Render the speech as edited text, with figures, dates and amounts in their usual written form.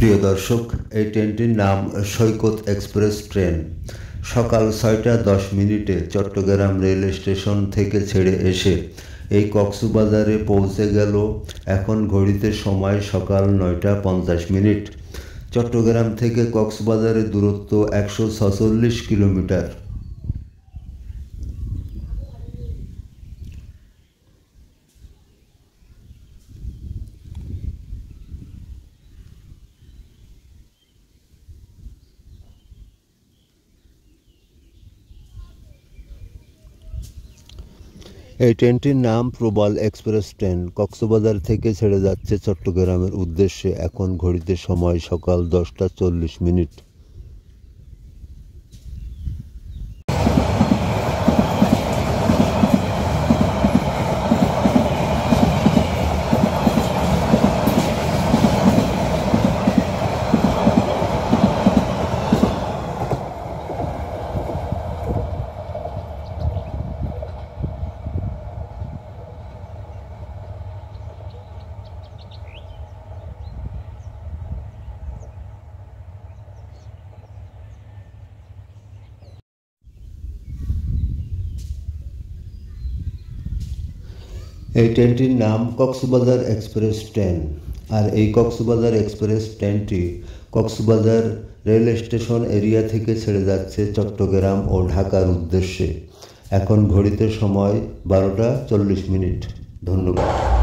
প্রিয় দর্শক, এই ট্রেনটির নাম সৈকত এক্সপ্রেস ট্রেন। সকাল ৬টা ১০ মিনিটে চট্টগ্রাম রেল স্টেশন থেকে ছেড়ে এসে এই কক্সবাজারে পৌঁছে গেল। এখন ঘড়িতে সময় সকাল ৯টা ৫০ মিনিট। চট্টগ্রাম থেকে কক্সবাজারের দূরত্ব ১৪৬ কিলোমিটার। এই ট্রেনটির নাম প্রবাল এক্সপ্রেস ট্রেন। কক্সবাজার থেকে ছেড়ে যাচ্ছে চট্টগ্রামের উদ্দেশ্যে। এখন ঘড়িতে সময় সকাল ১০টা ৪০ মিনিট। এই ট্রেনটির নাম কক্সবাজার এক্সপ্রেস ট্রেন। আর এই কক্সবাজার এক্সপ্রেস ট্রেনটি কক্সবাজার রেল স্টেশন এরিয়া থেকে ছেড়ে যাচ্ছে চট্টগ্রাম ও ঢাকার উদ্দেশ্যে। এখন ঘড়িতে সময় ১২টা ৪০ মিনিট। ধন্যবাদ।